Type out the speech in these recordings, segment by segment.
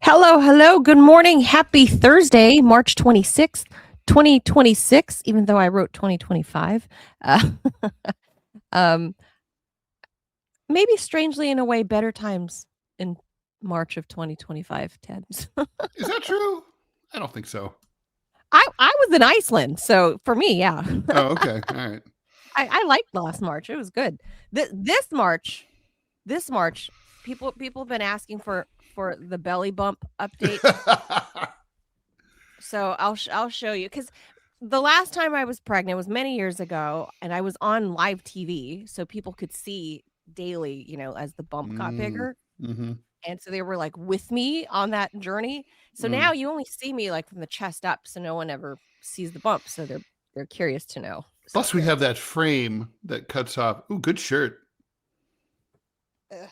Hello, hello. Good morning. Happy Thursday, March 26th, 2026, even though I wrote 2025. Uh, um, maybe strangely, in a way, better times in March of 2025, Ted. Is that true? I don't think so. I was in Iceland, so for me, yeah. Oh, okay. All right. I liked last March. It was good. This March, people have been asking for the belly bump update. So I'll show you, because the last time I was pregnant was many years ago, and I was on live TV, so people could see daily, as the bump got bigger. Mm-hmm. And so they were like with me on that journey. So now you only see me like from the chest up, so no one ever sees the bump. So they're curious to know. So Plus, we have that frame that cuts off. Ooh, good shirt. Ugh.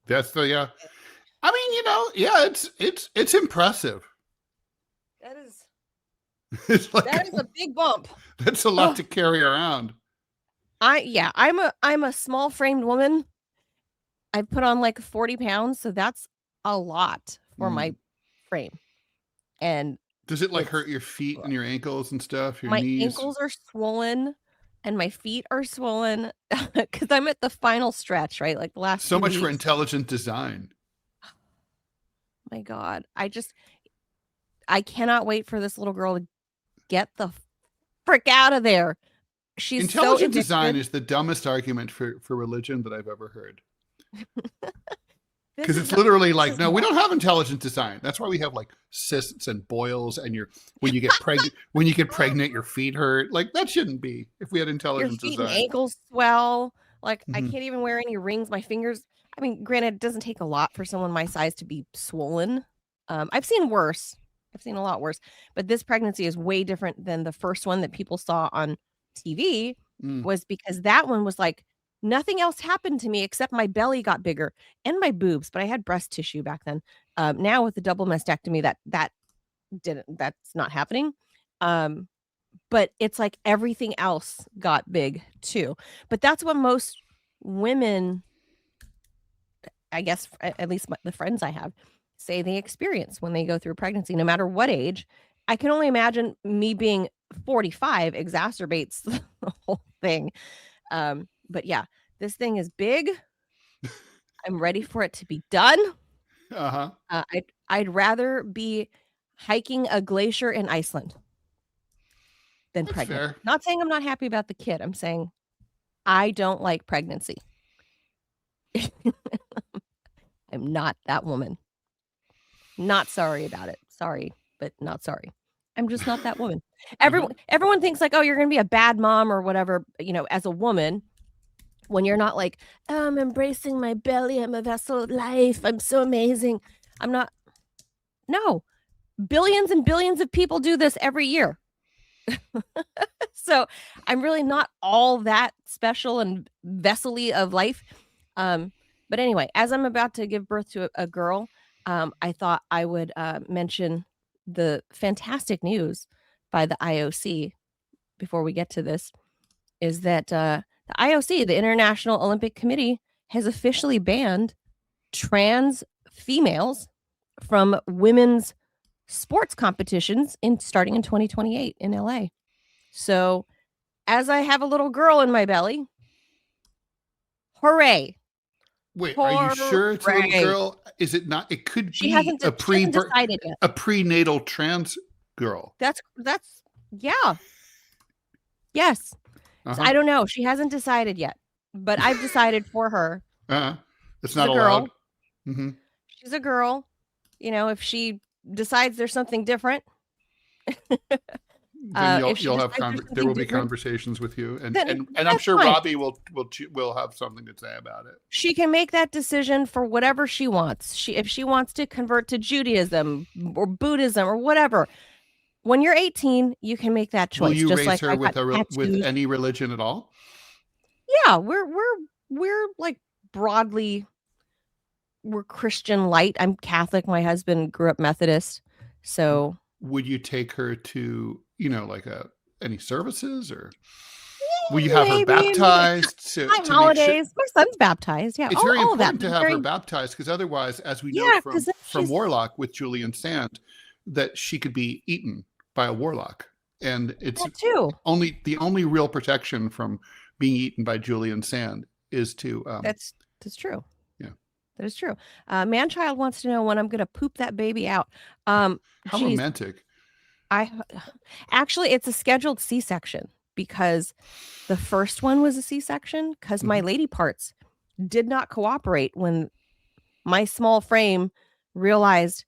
That's the yeah. I mean, yeah, it's impressive. That is It's like that is a big bump. that's a lot to carry around. I'm a small framed woman. I put on like 40 pounds, so that's a lot for my frame. And does it like hurt your feet and your ankles and stuff? Your my knees? ankles are swollen and my feet are swollen because I'm at the final stretch, right? Like the last So 2 much for weeks. intelligent design. My God, I cannot wait for this little girl to get the frick out of there. She's Intelligent so design is the dumbest argument for religion that I've ever heard. Because it's literally like, no, we don't have intelligent design. That's why we have like cysts and boils, and when you get pregnant, your feet hurt. Like that shouldn't be if we had intelligent your feet design. and ankles swell. Like I can't even wear any rings. My fingers. I mean, granted, it doesn't take a lot for someone my size to be swollen. I've seen worse. I've seen a lot worse. But this pregnancy is way different than the first one that people saw on TV. Was because that one was like, nothing else happened to me except my belly got bigger and my boobs, but I had breast tissue back then. Now with the double mastectomy, that's not happening. But it's like everything else got big too. But that's what most women, I guess, at least the friends I have, say they experience when they go through pregnancy, no matter what age. I can only imagine me being 45 exacerbates the whole thing. But yeah, this thing is big. I'm ready for it to be done. I'd rather be hiking a glacier in Iceland than That's pregnant. fair. Not saying I'm not happy about the kid. I'm saying I don't like pregnancy. I'm not that woman. Not sorry about it. Sorry, but not sorry. I'm just not that woman. Everyone thinks like, oh, you're going to be a bad mom or whatever, as a woman. When you're not like, oh, I'm embracing my belly. I'm a vessel of life. I'm so amazing. I'm not. No. Billions and billions of people do this every year. So I'm really not all that special and vessel-y of life. But anyway, as I'm about to give birth to a girl, I thought I would mention the fantastic news by the IOC before we get to this, is that the IOC, the International Olympic Committee, has officially banned trans females from women's sports competitions starting in 2028 in LA. So as I have a little girl in my belly, hooray. Wait, are you sure it's a little girl? Is it not? It could be a prenatal trans girl. That's yeah. Yes. So I don't know. She hasn't decided yet, but I've decided for her. It's not allowed. She's a girl. If she decides there's something different, then you'll have there will be conversations with you, and I'm sure fine. Robbie will have something to say about it. She can make that decision for whatever she wants. If she wants to convert to Judaism or Buddhism or whatever, when you're 18, you can make that choice. Will you raise her with any religion at all? Yeah, we're like broadly, we're Christian light. I'm Catholic. My husband grew up Methodist, so. Would you take her to, like any services or? Will you have her maybe baptized time to make sure? holidays. My son's baptized. Yeah, It's very all of that. important to have her baptized because otherwise, as we know Yeah, because from she's Warlock with Julian Sand, that she could be eaten by a warlock, and it's that too. the only real protection from being eaten by Julian Sand is to That's true. Yeah. That is true. Manchild wants to know when I'm going to poop that baby out. How Geez, romantic. Actually, it's a scheduled C-section because the first one was a C-section because my lady parts did not cooperate when my small frame realized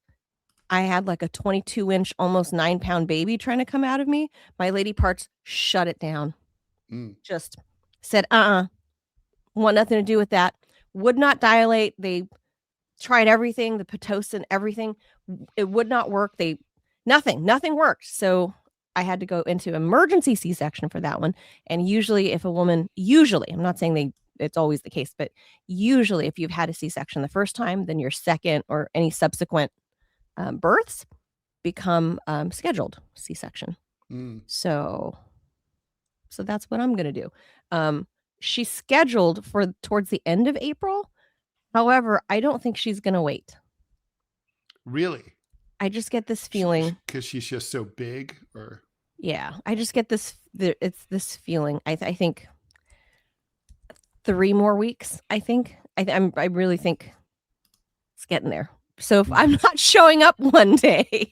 I had like a 22-inch, almost 9-pound baby trying to come out of me. My lady parts shut it down. Just said, want nothing to do with that. Would not dilate. They tried everything, the Pitocin, everything. It would not work. Nothing worked. So I had to go into emergency C-section for that one. And usually if a woman, I'm not saying it's always the case, but usually if you've had a C-section the first time, then your second or any subsequent births become scheduled C-section. So that's what I'm going to do. She's scheduled for towards the end of April. However, I don't think she's going to wait. Really? I just get this feeling. Because she's just so big? Or yeah, I just get it's this feeling. I think 3 more weeks, I think. I really think it's getting there. So if I'm not showing up one day...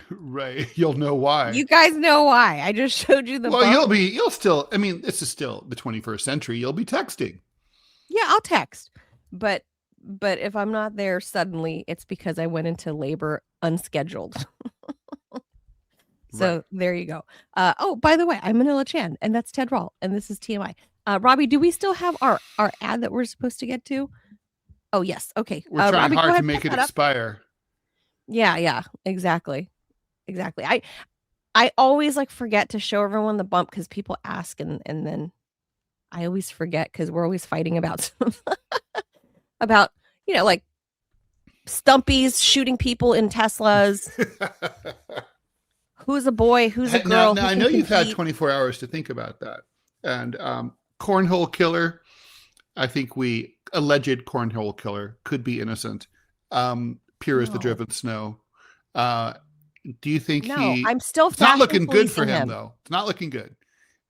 Right. You'll know why. You guys know why. I just showed you the Well, you'll still, I mean, this is still the 21st century. You'll be texting. Yeah, I'll text. But if I'm not there suddenly, it's because I went into labor unscheduled. So right. There you go. Oh, by the way, I'm Manila Chan, and that's Ted Rall, and this is TMI. Robbie, do we still have our ad that we're supposed to get to? Oh, yes. Okay. We're trying Robbie, hard to make it expire. Yeah, exactly. I always forget to show everyone the bump because people ask, and then I always forget because we're always fighting about about Stumpies shooting people in Teslas. Who's a boy? Who's a girl? Now I know you've had 24 hours to think about that. And cornhole killer, I think alleged cornhole killer could be innocent. Pure as the driven snow. Do you think I'm still it's not looking good for him though. It's not looking good.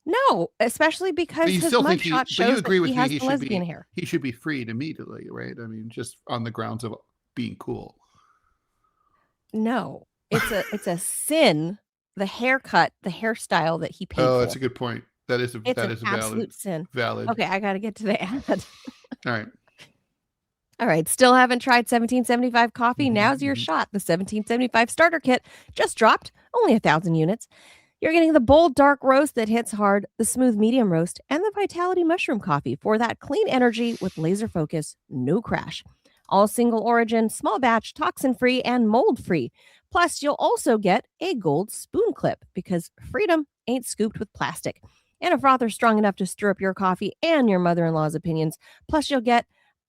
No, especially because his mugshot shows that he has the lesbian hair. He should be freed immediately, right? I mean, just on the grounds of being cool. No, it's a sin. The haircut, the hairstyle that he paid for. Oh, that's a good point. That is an absolute sin. Valid. Okay, I got to get to the ad. All right. Still haven't tried 1775 coffee? Now's your shot. The 1775 starter kit just dropped. Only 1,000 units. You're getting the bold dark roast that hits hard, the smooth medium roast, and the Vitality mushroom coffee for that clean energy with laser focus, no crash. All single origin, small batch, toxin-free, and mold-free. Plus, you'll also get a gold spoon clip because freedom ain't scooped with plastic. And a frother strong enough to stir up your coffee and your mother-in-law's opinions. Plus, you'll get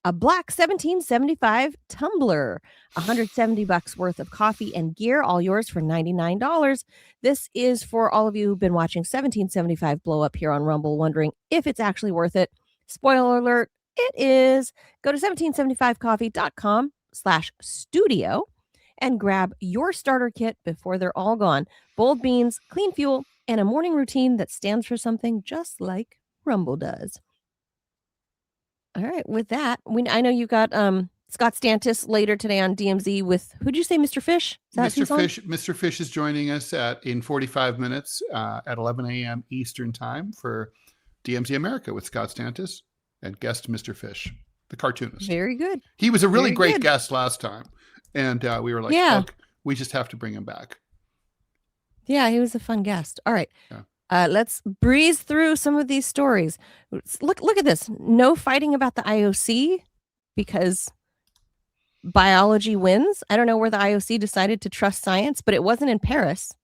a black 1775 tumbler, $170 worth of coffee and gear, all yours for $99. This is for all of you who've been watching 1775 blow up here on Rumble, wondering if it's actually worth it. Spoiler alert, it is. Go to 1775coffee.com/studio and grab your starter kit before they're all gone. Bold beans, clean fuel, and a morning routine that stands for something just like Rumble does. All right, with that, I know you got Scott Stantis later today on DMZ with, who'd you say, Mr. Fish? Mr. Fish is joining us in 45 minutes at 11 a.m. Eastern time for DMZ America with Scott Stantis and guest Mr. Fish, the cartoonist. Very good. He was a really great guest last time, and we were like, look, we just have to bring him back. Yeah, he was a fun guest. All right. Yeah. Let's breeze through some of these stories. Look at this. No fighting about the IOC because biology wins. I don't know where the IOC decided to trust science, but it wasn't in Paris.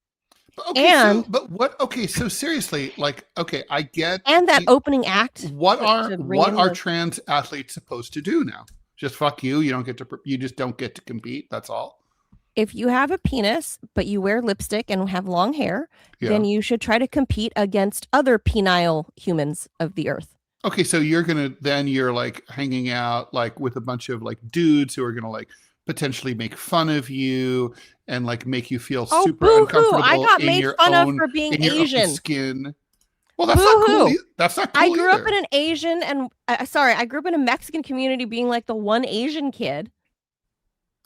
Okay, so seriously, I get. And that opening act. What are trans athletes supposed to do now? Just fuck you. You just don't get to compete. That's all. if you have a penis, but you wear lipstick and have long hair, then you should try to compete against other penile humans of the earth. Okay, so you're like hanging out like with a bunch of like dudes who are gonna like potentially make fun of you and like make you feel super uncomfortable I got in made your fun own of for being in your Asian own skin. Well, that's not cool. That's not cool. I grew up in an Asian and I grew up in a Mexican community being like the one Asian kid.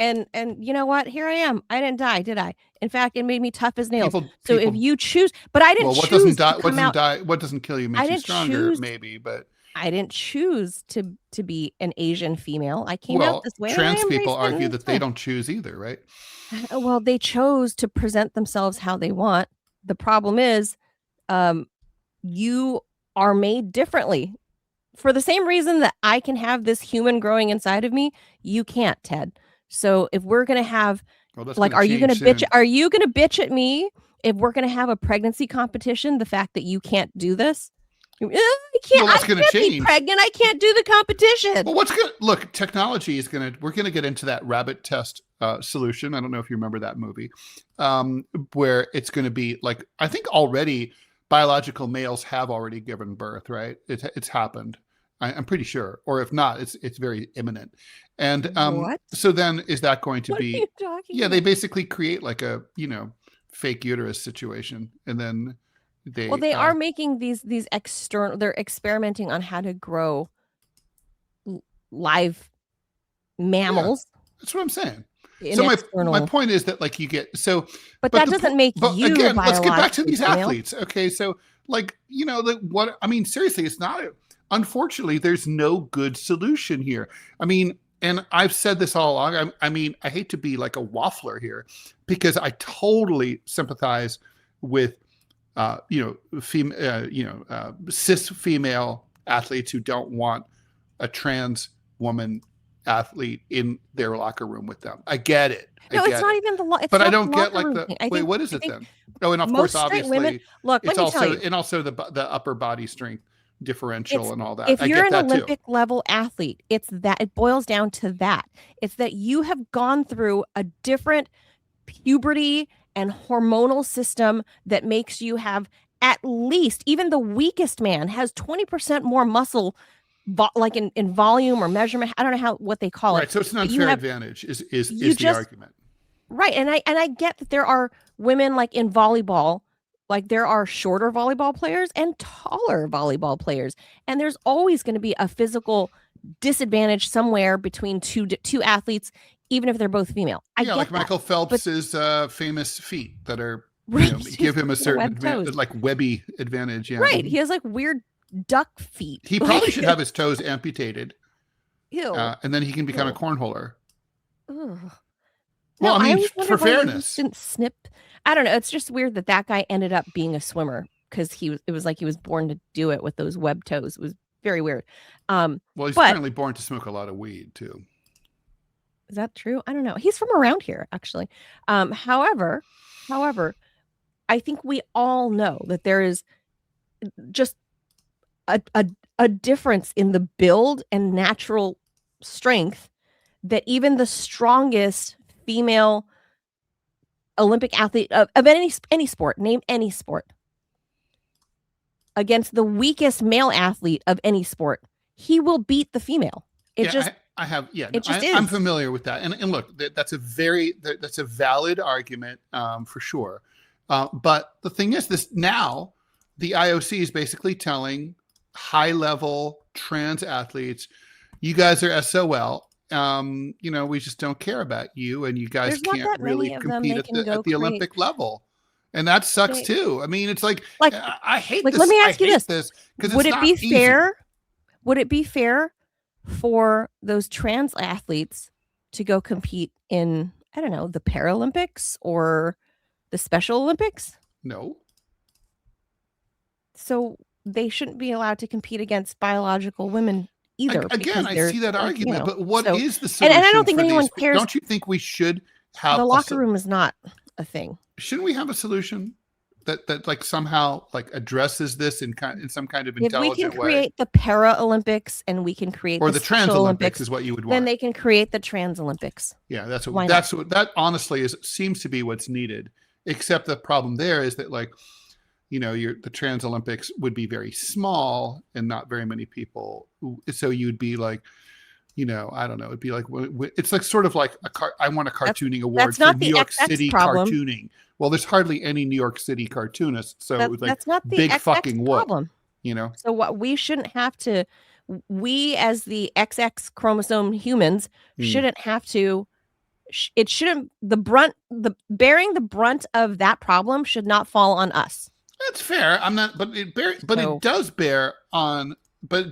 And you know what? Here I am. I didn't die, did I? In fact, it made me tough as nails. So if you choose, but I didn't choose to come out. What doesn't kill you makes you stronger, maybe, but I didn't choose to be an Asian female. I came out this way. Trans people argue that they don't choose either, right? Well, they chose to present themselves how they want. The problem is, you are made differently. For the same reason that I can have this human growing inside of me, you can't, Ted. So if we're gonna have, like, are you gonna bitch? Are you gonna bitch at me if we're gonna have a pregnancy competition? The fact that you can't do this, I can't. Well, I can't be pregnant. I can't do the competition. Well, look? Technology is we're gonna get into that rabbit test solution. I don't know if you remember that movie, where it's gonna be like, I think already biological males have already given birth, right? It's happened. I'm pretty sure, or if not, it's very imminent. And so then is that going to be? Yeah, they basically create like a fake uterus situation, and then they are making these external. They're experimenting on how to grow live mammals. Yeah, that's what I'm saying. So my point is that like you get but that doesn't make you again. Let's get back to these athletes. Okay, so like what I mean, seriously, it's not. Unfortunately, there's no good solution here. I mean, and I've said this all along. I mean, I hate to be like a waffler here, because I totally sympathize with cis female athletes who don't want a trans woman athlete in their locker room with them. I get it. No, it's not even the but I don't get like what is it then? Oh, and of course, obviously, women, look, it's also the upper body strength differential and all that. If you're an Olympic level athlete, it boils down to that. It's that you have gone through a different puberty and hormonal system that makes you have, at least, even the weakest man has 20% more muscle, like in volume or measurement. I don't know what they call it. Right, so it's an unfair advantage is the argument. Right, and I get that there are women like in volleyball. Like there are shorter volleyball players and taller volleyball players. And there's always going to be a physical disadvantage somewhere between two athletes, even if they're both female. I get like that. Michael Phelps's famous feet that are give him a certain advantage, like Webby advantage. Yeah. Right. He has like weird duck feet. He probably should have his toes amputated. And then he can become a cornholer. Ugh. Well, I mean, for fairness. Didn't snip. I don't know. It's just weird that guy ended up being a swimmer, because it was like he was born to do it with those web toes. It was very weird. Well, he's apparently born to smoke a lot of weed too. Is that true? I don't know. He's from around here, actually. However, I think we all know that there is just a difference in the build and natural strength that even the strongest female Olympic athlete of any sport, name any sport, against the weakest male athlete of any sport, he will beat the female. I'm familiar with that, and look, that's a valid argument for sure. But the thing is, now the IOC is basically telling high level trans athletes, you guys are SOL. We just don't care about you, and you guys can't really compete at the Olympic level, and that sucks too. I mean, it's like I hate this. Let me ask you this: would it be fair? Would it be fair for those trans athletes to go compete in, I don't know, the Paralympics or the Special Olympics? No. So they shouldn't be allowed to compete against biological women either. Again, I see that argument, but what is the solution? And I don't think anyone cares. Don't you think we should have the locker room is not a thing? Shouldn't we have a solution? that like somehow like addresses this in some kind of If we can intelligent way? create the Para Olympics and we can create Or the the Trans Special Olympics Olympics, is what you would then want. they can create the Trans Olympics. Yeah, Why not? that honestly seems to be what's needed. Except the problem there is that, like, you know, the Trans Olympics would be very small and not very many people. So you'd be like, you know, I don't know. It'd be like, it's like sort of like I want a cartooning award for New York City problem. cartooning. Well, there's hardly any New York City cartoonists, so it was like, that's not the big XX fucking problem. You know. So what we shouldn't have to, we as the XX chromosome humans shouldn't have to. It shouldn't. Bearing the brunt of that problem should not fall on us. That's fair. I'm not, but it does bear on. But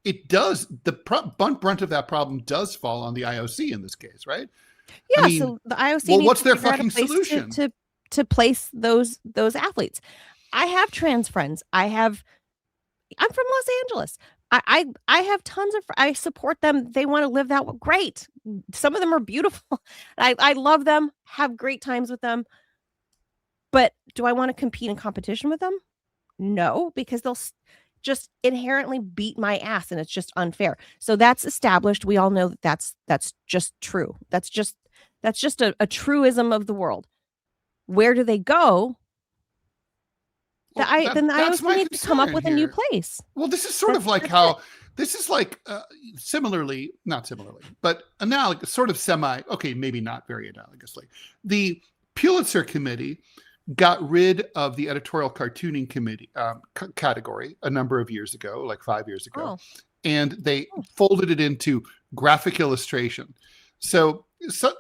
it does. The brunt of that problem does fall on the IOC in this case, right? Yeah. I mean, so the IOC. Well, what's their fucking solution to place those athletes? I have trans friends. I'm from Los Angeles. I have tons of. I support them. They want to live that way. Great. Some of them are beautiful. I love them. Have great times with them. But do I want to compete in competition with them? No, because they'll just inherently beat my ass, and it's just unfair. So that's established. We all know that that's just true. That's just a truism of the world. Where do they go? Well, then the IOC needs to come up with a new place. Well, this is sort of like how this is like not similarly, but analogous, sort of okay, maybe not very analogously. The Pulitzer Committee got rid of the editorial cartooning committee category a number of years ago, like 5 years ago, and they folded it into graphic illustration. So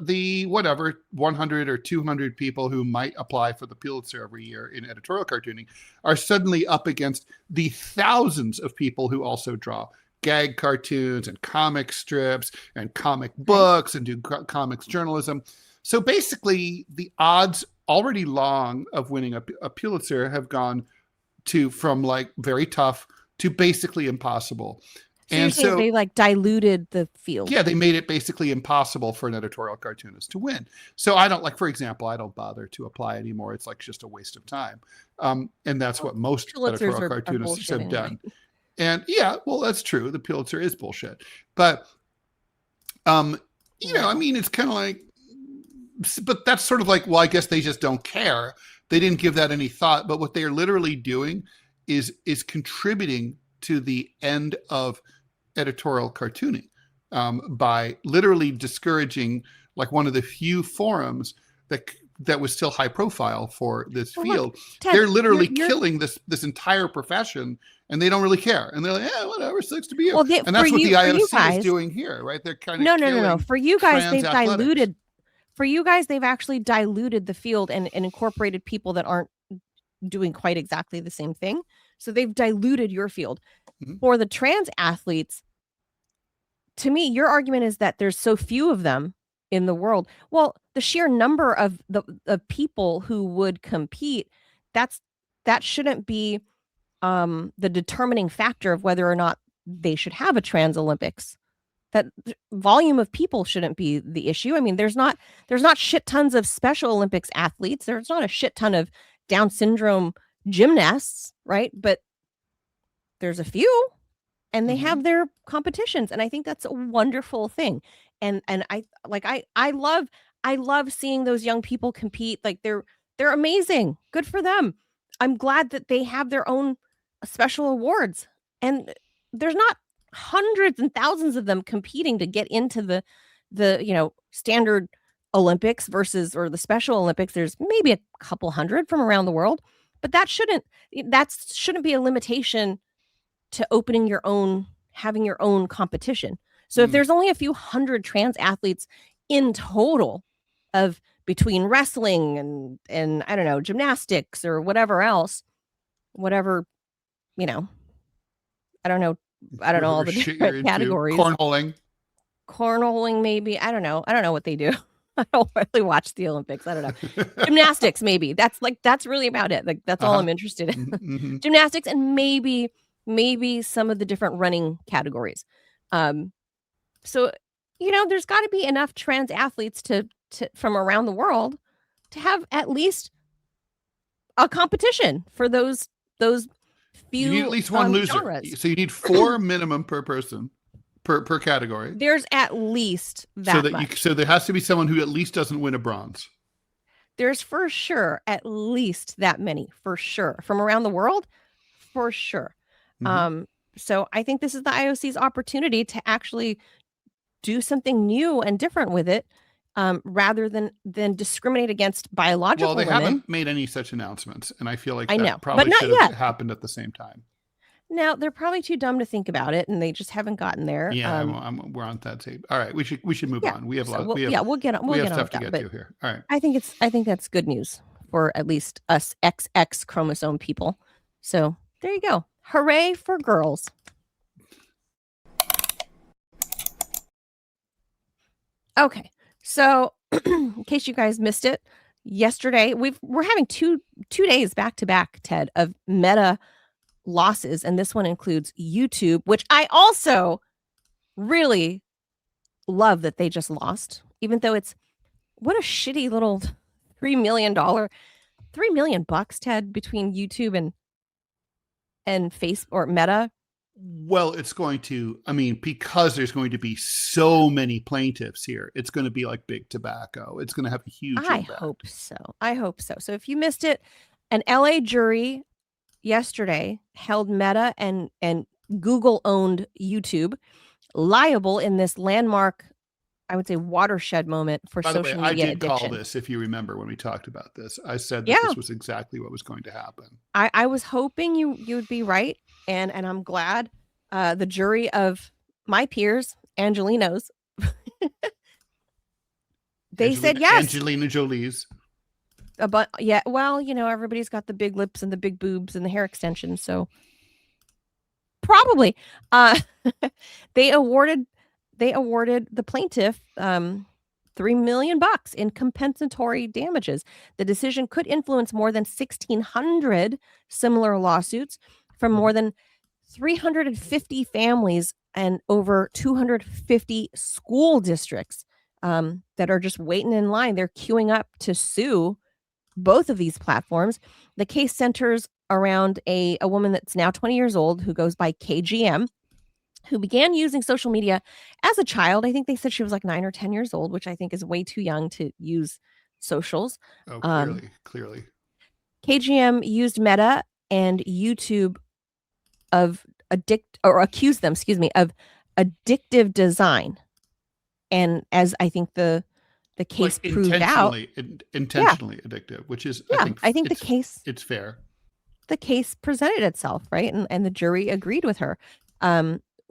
the 100 or 200 people who might apply for the Pulitzer every year in editorial cartooning are suddenly up against the thousands of people who also draw gag cartoons and comic strips and comic books and do comics journalism. So basically, the odds already long of winning a Pulitzer have gone from like very tough to basically impossible. And so they like diluted the field. Yeah, they made it basically impossible for an editorial cartoonist to win. So I don't, like, for example, I don't bother to apply anymore. It's like just a waste of time. And that's what most editorial cartoonists have done. And yeah, well, that's true. The Pulitzer is bullshit. But, you know, I mean, it's kind of like, but that's sort of like, well, I guess they just don't care. They didn't give that any thought. But what they're literally doing is contributing to the end of editorial cartooning by literally discouraging like one of the few forums that was still high profile for this field. Look, Ted, they're literally killing this entire profession, and they don't really care. And they're like, yeah, whatever, sucks to be you. Well, and that's what the IOC is doing here, right? They're kind of no. For you guys, they've diluted. For you guys, they've actually diluted the field and incorporated people that aren't doing quite exactly the same thing. So they've diluted your field. Mm-hmm. For the trans athletes, to me, your argument is that there's so few of them in the world. Well, the sheer number of the people who would compete, that shouldn't be the determining factor of whether or not they should have a trans Olympics. That volume of people shouldn't be the issue. I mean, there's not shit tons of Special Olympics athletes. There's not a shit ton of Down syndrome gymnasts, right? But there's a few, and they have their competitions, and I think that's a wonderful thing. And I love seeing those young people compete. Like they're amazing. Good for them. I'm glad that they have their own special awards, and there's not hundreds and thousands of them competing to get into the standard Olympics or the Special Olympics. There's maybe a couple hundred from around the world, but that shouldn't be a limitation to having your own competition. So if there's only a few hundred trans athletes in total of between wrestling and I don't know, gymnastics or whatever else, I don't know all the different categories. Cornholing, maybe. I don't know what they do. I don't really watch the Olympics. I don't know. Gymnastics, maybe. That's really about it. Like that's all I'm interested in. Mm-hmm. Gymnastics and maybe some of the different running categories. So there's got to be enough trans athletes to from around the world to have at least a competition for those few you need at least one loser. genres. So you need 4 minimum per person per category. There's at least that much. So there has to be someone who at least doesn't win a bronze. There's for sure at least that many, for sure, from around the world, for sure. So I think this is the IOC's opportunity to actually do something new and different with it, rather than discriminate against biological women. Well, they haven't made any such announcements, and I feel like that probably should have happened at the same time. Now, they're probably too dumb to think about it, and they just haven't gotten there. Yeah, we're on that tape. All right, we should move on. We have a lot. We'll get on. We'll get stuff on to get to here. All right. I think that's good news for at least us XX chromosome people. So there you go. Hooray for girls. Okay, so in case you guys missed it, yesterday we're having two days back to back, Ted, of Meta losses, and this one includes YouTube, which I also really love that they just lost, even though it's what a shitty little $3 million, $3 million bucks, Ted, between YouTube and Facebook or Meta. Well, it's going to, because there's going to be so many plaintiffs here, it's going to be like big tobacco. It's going to have a huge impact. I hope so. So if you missed it, an LA jury yesterday held Meta and Google owned YouTube liable in this landmark, I would say, watershed moment for social media addiction. I did call this, if you remember when we talked about this. I said that this was exactly what was going to happen. I was hoping you would be right, and I'm glad. The jury of my peers, Angelinos, they said yes. Angelina Jolie's. But yeah, well, everybody's got the big lips and the big boobs and the hair extensions, so probably they awarded the plaintiff $3 million in compensatory damages. The decision could influence more than 1,600 similar lawsuits from more than 350 families and over 250 school districts that are just waiting in line. They're queuing up to sue both of these platforms. The case centers around a woman that's now 20 years old who goes by KGM, who began using social media as a child. I think they said she was like 9 or 10 years old, which I think is way too young to use socials. Oh, clearly. KGM used Meta and YouTube accused them, of addictive design. And as I think the case proved out, intentionally addictive, which is, I think the case, it's fair. The case presented itself, right? And the jury agreed with her.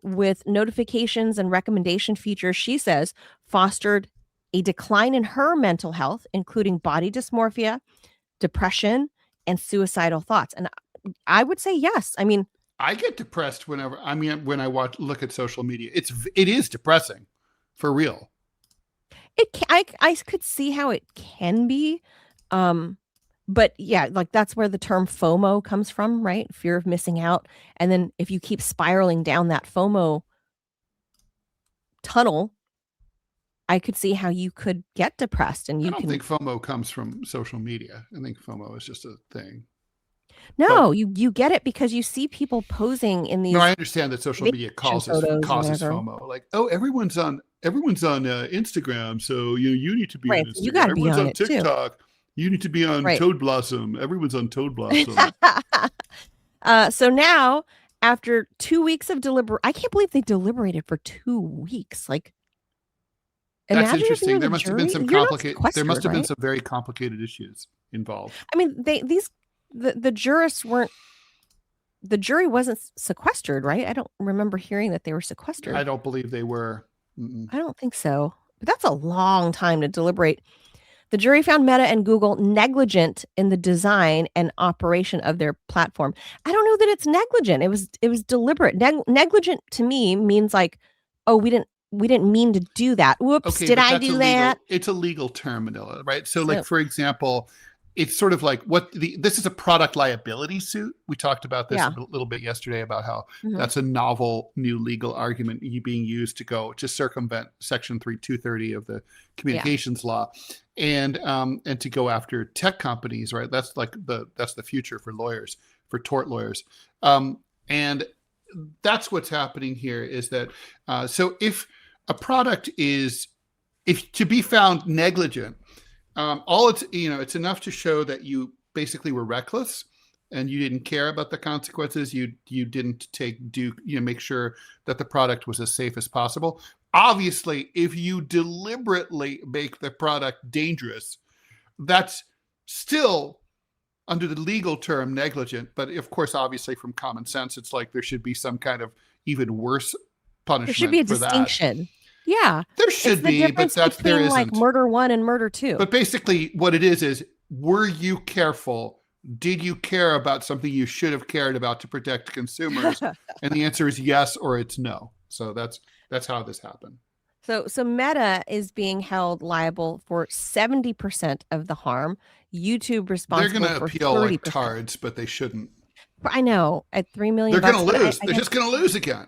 With notifications and recommendation features, she says, fostered a decline in her mental health, including body dysmorphia, depression, and suicidal thoughts. And I would say yes. I get depressed when I look at social media. It is depressing, for real. I could see how it can be, but yeah, like that's where the term FOMO comes from, right? Fear of missing out. And then if you keep spiraling down that FOMO tunnel, I could see how you could get depressed. And I don't think FOMO comes from social media. I think FOMO is just a thing. No, you get it because you see people posing in these. No, I understand that social media causes FOMO. Like, oh, everyone's on Instagram, so you need to be on Instagram. You got to be on TikTok. Too. You need to be on Toad Blossom. Everyone's on Toad Blossom. So now, after 2 weeks of I can't believe they deliberated for 2 weeks. Like, that's interesting. There must have been some some very complicated issues involved. The jurists weren't. The jury wasn't sequestered, right? I don't remember hearing that they were sequestered. I don't believe they were. I don't think so. But that's a long time to deliberate. The jury found Meta and Google negligent in the design and operation of their platform. I don't know that it's negligent. It was deliberate. Negligent to me means like, oh, we didn't mean to do that. Whoops, did I do that? It's a legal term, Manila, right? So like, for example, it's sort of like this is a product liability suit. We talked about this Yeah. a little bit yesterday about how that's a novel new legal argument being used to circumvent Section 230 of the communications law, and to go after tech companies, right? That's like that's the future for lawyers, for tort lawyers, and that's what's happening here. Is that so if a product is to be found negligent. It's enough to show that you basically were reckless and you didn't care about the consequences. You didn't make sure that the product was as safe as possible. Obviously, if you deliberately make the product dangerous, that's still under the legal term negligent. But of course, obviously from common sense, it's like there should be some kind of even worse punishment. There should be a for distinction. That. Yeah, there should be, but there isn't. Like murder 1 and murder 2. But basically, what it is were you careful? Did you care about something you should have cared about to protect consumers? And the answer is yes, or it's no. So that's how this happened. So Meta is being held liable for 70% of the harm. YouTube responsible for 30%. They're going to appeal like tards, but they shouldn't. I know, at $3 million. They're going to lose. They're just going to lose again.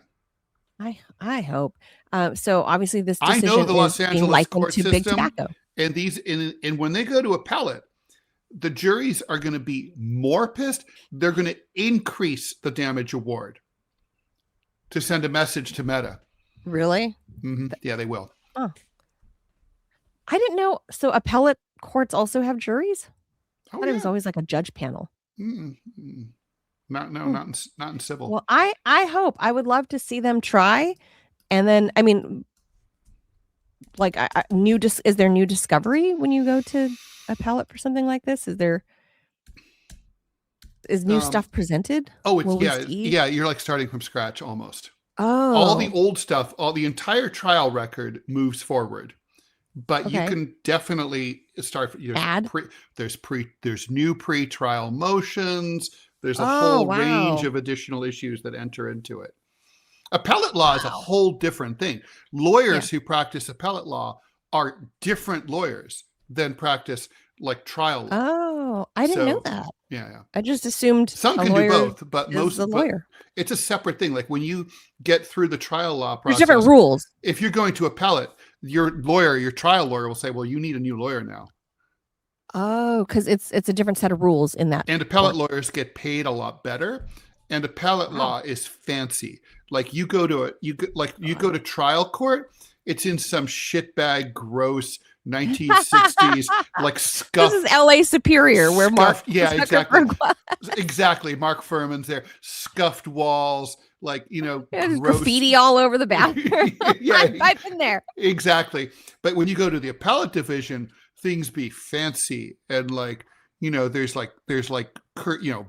I hope. So obviously this decision I know the Los is being Angeles likened court to system, big tobacco. And when they go to appellate, the juries are going to be more pissed. They're going to increase the damage award to send a message to Meta. Really? Mm-hmm. Yeah, they will. Oh. I didn't know. So appellate courts also have juries? I thought it was always like a judge panel. Mm-hmm. Not in civil. Well, I hope. I would love to see them try. And then, I mean, like is there new discovery when you go to appellate for something like this? Is new stuff presented? Oh, yeah. You're like starting from scratch almost. Oh, all the old stuff, the entire trial record moves forward, but you can definitely start. There's new pre-trial motions. There's a whole range of additional issues that enter into it. Appellate law is a whole different thing. Lawyers who practice appellate law are different lawyers than practice like trial law. Oh, I didn't know that. Yeah. I just assumed some can do both, but most of the lawyer. It's a separate thing. Like when you get through the trial law process, there's different rules. If you're going to appellate, your trial lawyer will say, well, you need a new lawyer now. Oh, because it's a different set of rules in that. And appellate lawyers get paid a lot better. And appellate law is fancy. Like you go to trial court, it's in some shitbag, gross 1960s like scuffed. This is LA Superior, where Mark. Yeah, exactly. Exactly. Mark Furman's there. Scuffed walls, like gross graffiti all over the bathroom. Yeah, I've been there. Exactly. But when you go to the appellate division, things be fancy and like there's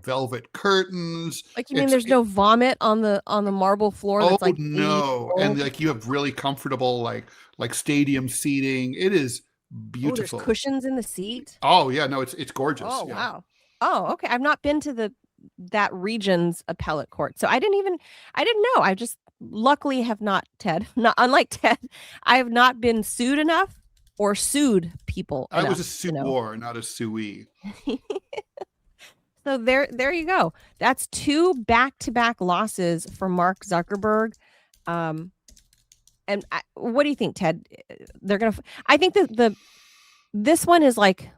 velvet curtains. Like you mean there's no vomit on the marble floor? That's like no, and like you have really comfortable like stadium seating. It is beautiful. There's cushions in the seat. Oh yeah, no, it's gorgeous. Oh yeah. Wow. Oh okay. I've not been to that region's appellate court, so I didn't know. I just luckily have not, Ted. Not unlike Ted, I have not been sued enough. Or sued people. I was a sueur, not a suee. So there you go. That's 2 back-to-back losses for Mark Zuckerberg. And what do you think, Ted? They're gonna. I think that this one is like.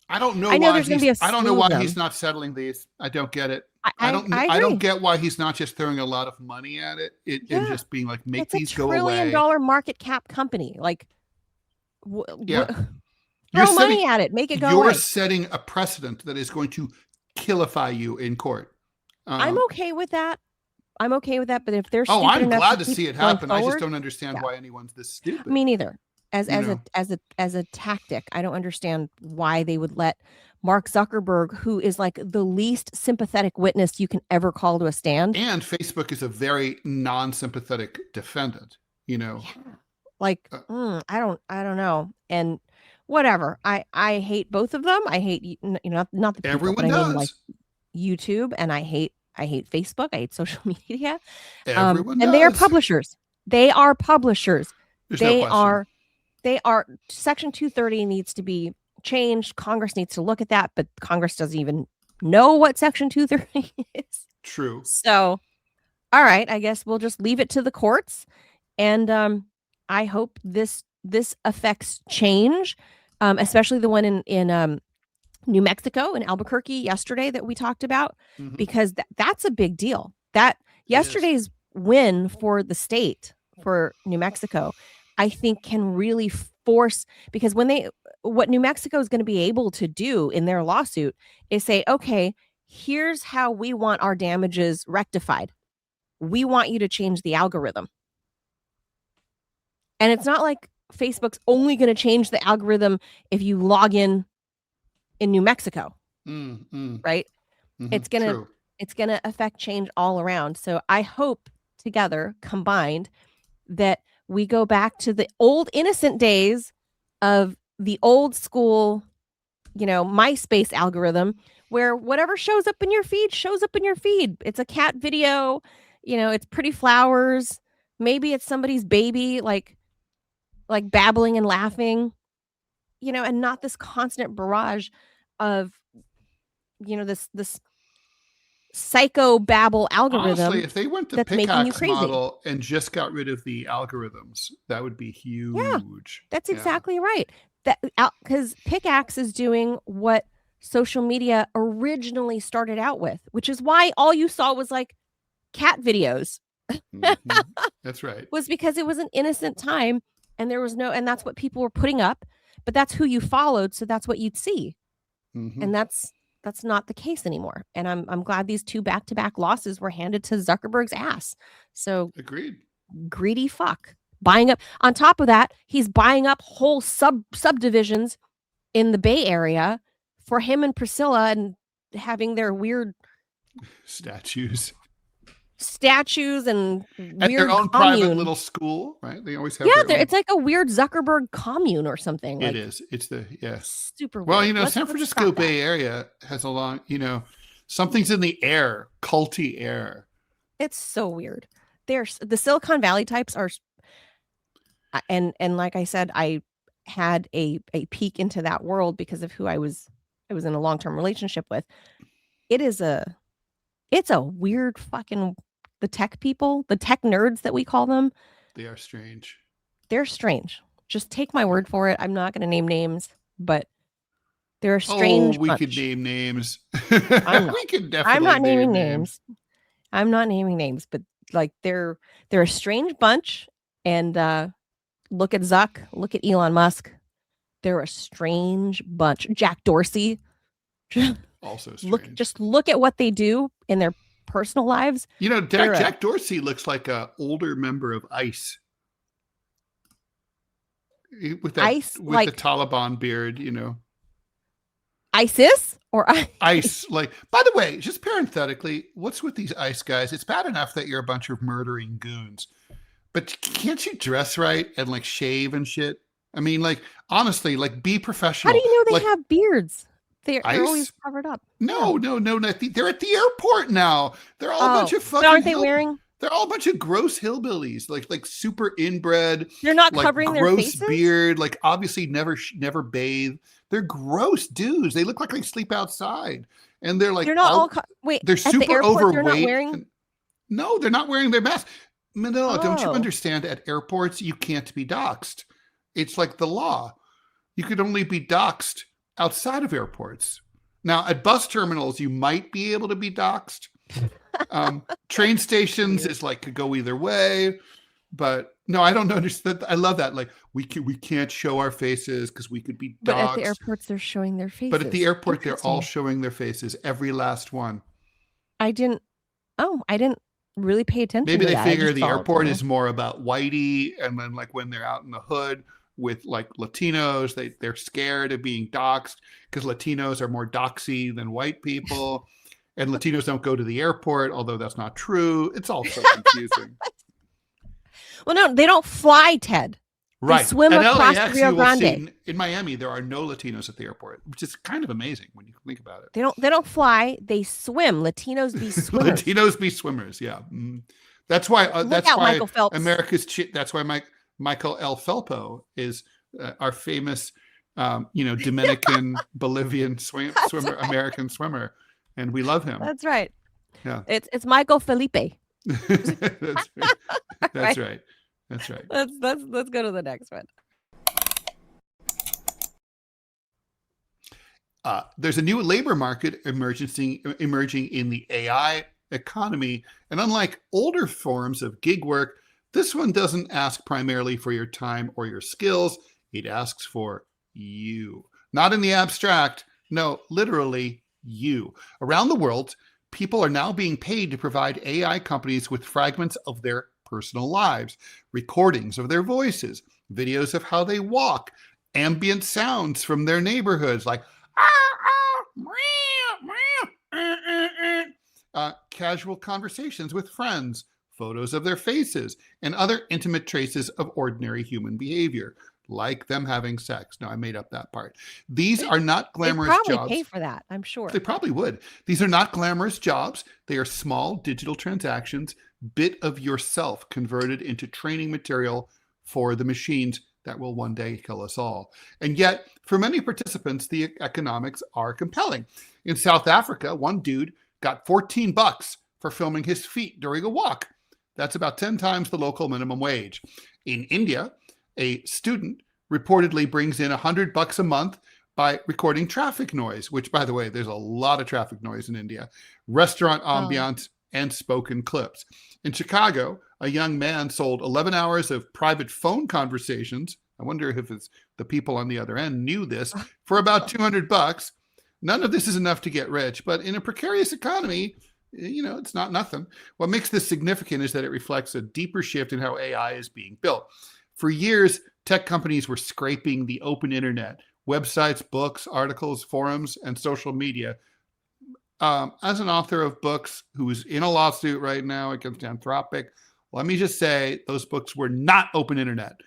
I don't know. There's gonna be a. I don't know why he's not settling these. I don't get it. I don't get why he's not just throwing a lot of money at it and just being like, make these go away. It's a $1 trillion market cap company. Like. Yeah. Throw money at it. Make it go away. You're setting a precedent that is going to killify you in court. I'm okay with that. But if they're stupid I'm enough glad to see it happen. Forward, I just don't understand why anyone's this stupid. Me neither. As a tactic, I don't understand why they would let Mark Zuckerberg, who is like the least sympathetic witness you can ever call to a stand. And Facebook is a very non-sympathetic defendant. Yeah. Like, I don't know. And whatever. I hate both of them. I hate, not the people, everyone does. I mean, like YouTube, and I hate Facebook. I hate social media. Everyone and does. they are publishers. They are publishers. There's no question. They are Section 230 needs to be changed. Congress needs to look at that, but Congress doesn't even know what Section 230 is. True. So, all right, I guess we'll just leave it to the courts, and I hope this affects change, especially the one in New Mexico in Albuquerque yesterday that we talked about, because that's a big deal. That yesterday's win for the state, for New Mexico, I think can really force, because what New Mexico is going to be able to do in their lawsuit is say, okay, here's how we want our damages rectified. We want you to change the algorithm. And it's not like Facebook's only going to change the algorithm if you log in New Mexico, right? It's gonna affect change all around. So I hope together, combined, that we go back to the old innocent days of the old school, MySpace algorithm, where whatever shows up in your feed shows up in your feed. It's a cat video, it's pretty flowers. Maybe it's somebody's baby, like babbling and laughing, and not this constant barrage of, this psycho babble algorithm. Honestly, if they went the pickaxe model and just got rid of the algorithms, that would be huge. Yeah, that's exactly right. That because pickaxe is doing what social media originally started out with, which is why all you saw was like cat videos. That's right. Was because it was an innocent time, and there was and that's what people were putting up, but that's who you followed, so that's what you'd see. And that's not the case anymore. And I'm glad these 2 back-to-back losses were handed to Zuckerberg's ass. So agreed. Greedy fuck. Buying up. On top of that, he's buying up whole subdivisions in the Bay Area for him and Priscilla, and having their weird statues and at weird their own commune. Private little school, right? They always have it's like a weird Zuckerberg commune or something. It is. It's super weird. Well, San Francisco Bay Area has a long, something's in the air, culty air. It's so weird. The Silicon Valley types are, and like I said, I had a peek into that world because of who I was in a long-term relationship with. It's a weird fucking, the tech people, the tech nerds that we call them. They are strange. They're strange. Just take my word for it. I'm not going to name names, but they're a strange bunch. Could name names. We could definitely. I'm not naming names. I'm not naming names, but like they're a strange bunch. And look at Zuck, look at Elon Musk. They're a strange bunch. Jack Dorsey. Also strange. Look at what they do in their personal lives. Jack Dorsey looks like an older member of ICE. With the Taliban beard, ISIS or ICE. Like, by the way, just parenthetically, what's with these ICE guys? It's bad enough that you're a bunch of murdering goons, but can't you dress right and like shave and shit? I mean, like, honestly, like, be professional. How do you know they have beards? They're always covered up. No. They're at the airport now. They're all a bunch of fucking. Aren't they wearing? They're all a bunch of gross hillbillies, like super inbred. They're not covering their faces. Gross beard, like obviously never bathe. They're gross dudes. They look like they sleep outside, and they're like. They're not wait. They're super overweight. They're not wearing. No, they're not wearing their mask. Manila, don't you understand? At airports, you can't be doxxed. It's like the law. You could only be doxxed outside of airports. Now, at bus terminals, you might be able to be doxxed. Train stations is like could go either way, but no, I don't understand. I love that. Like we can't show our faces because we could be doxxed. But at the airports, they're showing their faces. But at the airport, they're all showing their faces. Every last one. I didn't really pay attention. Maybe they figure the airport is more about whitey, and then like when they're out in the hood with like Latinos, they're scared of being doxxed because Latinos are more doxy than white people. And Latinos don't go to the airport, although that's not true. It's all so confusing. Well, no, they don't fly, Ted. Right. They swim across the Rio Grande. In Miami, there are no Latinos at the airport, which is kind of amazing when you think about it. They don't fly. They swim. Latinos be swimmers. Latinos be swimmers. Yeah. That's why. That's why Michael Phelps. That's why Michael L. Felpo is our famous Dominican, Bolivian That's swimmer, right. American swimmer, and we love him. That's right. Yeah, It's Michael Felipe. that's right. That's Right. right. That's right. Let's go to the next one. There's a new labor market emerging in the AI economy, and unlike older forms of gig work, this one doesn't ask primarily for your time or your skills. It asks for you, not in the abstract. No, literally you. Around the world, people are now being paid to provide AI companies with fragments of their personal lives, recordings of their voices, videos of how they walk, ambient sounds from their neighborhoods, like casual conversations with friends, photos of their faces, and other intimate traces of ordinary human behavior, like them having sex. No, I made up that part. These are not glamorous They probably jobs. pay for that, I'm sure. They probably would. These are not glamorous jobs. They are small digital transactions, bit of yourself converted into training material for the machines that will one day kill us all. And yet, for many participants, the economics are compelling. In South Africa, one dude got $14 for filming his feet during a walk. That's about 10 times the local minimum wage. In India, a student reportedly brings in $100 a month by recording traffic noise, which, by the way, there's a lot of traffic noise in India, restaurant ambiance, and spoken clips. In Chicago, a young man sold 11 hours of private phone conversations. I wonder if it's the people on the other end knew this, for about $200. None of this is enough to get rich, but in a precarious economy, it's not nothing. What makes this significant is that it reflects a deeper shift in how AI is being built. For years, tech companies were scraping the open internet, websites, books, articles, forums, and social media. As an author of books who's in a lawsuit right now against Anthropic, let me just say those books were not open internet.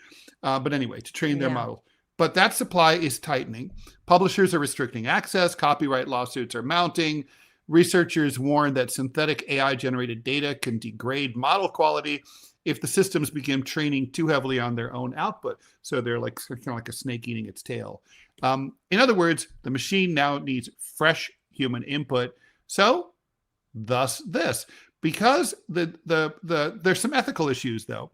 But anyway, to train their models. But that supply is tightening. Publishers are restricting access. Copyright lawsuits are mounting. Researchers warn that synthetic AI-generated data can degrade model quality if the systems begin training too heavily on their own output. So they're like kind of like a snake eating its tail. In other words, the machine now needs fresh human input. So, thus this. Because there's some ethical issues though.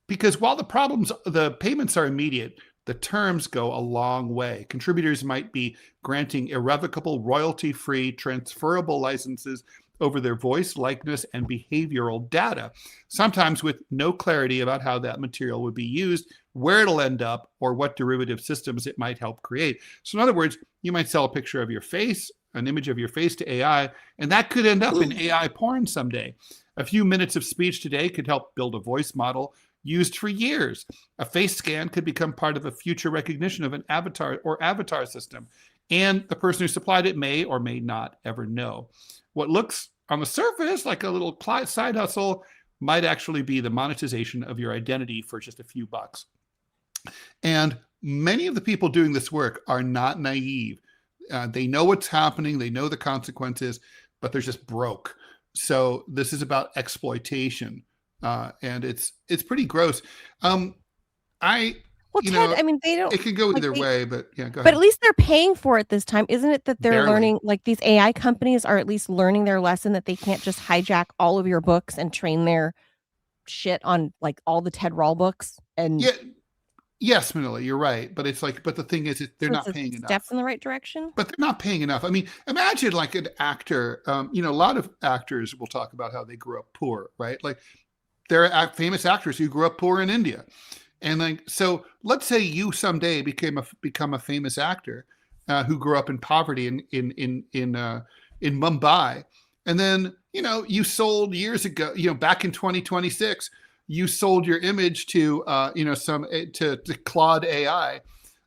Because while the payments are immediate, the terms go a long way. Contributors might be granting irrevocable, royalty-free, transferable licenses over their voice, likeness, and behavioral data, sometimes with no clarity about how that material would be used, where it'll end up, or what derivative systems it might help create. So in other words, you might sell a picture of your face, an image of your face to AI, and that could end up in AI porn someday. A few minutes of speech today could help build a voice model used for years. A face scan could become part of a future recognition of an avatar or avatar system, and the person who supplied it may or may not ever know. What looks on the surface like a little side hustle might actually be the monetization of your identity for just a few bucks. And many of the people doing this work are not naive. They know what's happening, they know the consequences, but they're just broke. So this is about exploitation. And it's pretty gross. Ted, I mean, they don't. It could go either way, but yeah, go ahead. But at least they're paying for it this time, isn't it? That they're Barely. learning, like these AI companies are at least learning their lesson that they can't just hijack all of your books and train their shit on like all the Ted Rall books. And yes, Manila, you're right. But it's like, but the thing is, they're not paying enough. Step in the right direction. But they're not paying enough. I mean, imagine like an actor. A lot of actors will talk about how they grew up poor, right? Like there are famous actors who grew up poor in India. And like, so let's say you someday become a famous actor who grew up in poverty in Mumbai, and then you sold years ago, back in 2026, you sold your image to to Claude AI,